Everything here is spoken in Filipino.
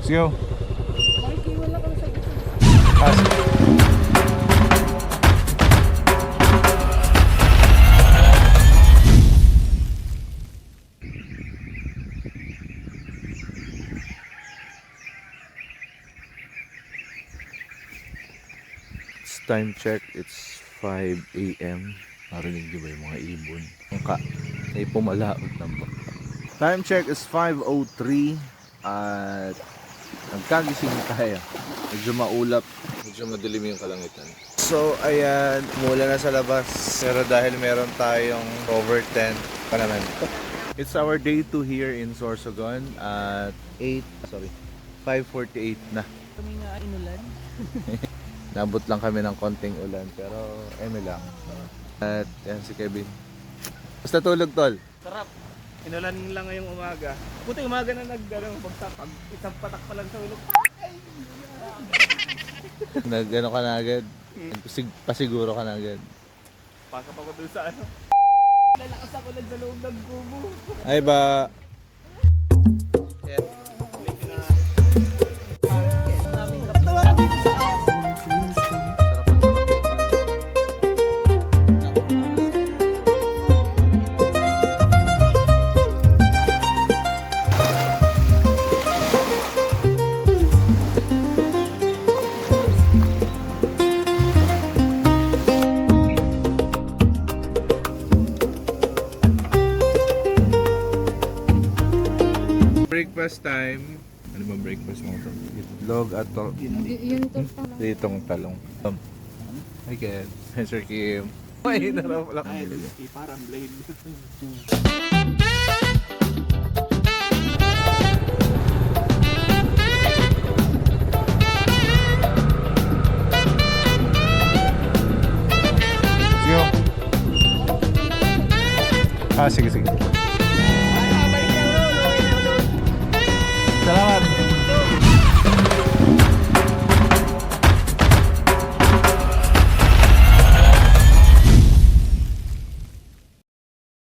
Let's go. Makikiwan lang kami sa gitna. It's time check. It's 5 a.m. Narinig niyo ba yung mga ibon? Ay pumalaot ng baka. Time check is 5:03 at nagkagising tayo. Medyo maulap, medyo madilim yung kalangitan. So ayan, mula na sa labas. Pero dahil meron tayong cover tent pa naman. It's our day 2 here in Sorsogon at 5:48 na. Kami nga inulan. Nabot lang kami ng konting ulan pero eme lang. At yan si Kevin. Basta tulog tol. Sarap. Inulan lang ngayong umaga. Buti umaga na pag isang patak pa lang sa ulog. Nag-ano ka na agad. Pasiguro ka na agad. Pasok ako dun sa ano. Lalakas ako lang sa loob ng kubo. Ay ba? Breakfast time. Ano ba breakfast mo ito? Itlog at Yun to pa. ditong talong. Hi Ken. Hi Sir Kim. May narap lang. Ay, parang blade. Sige. Sige sige.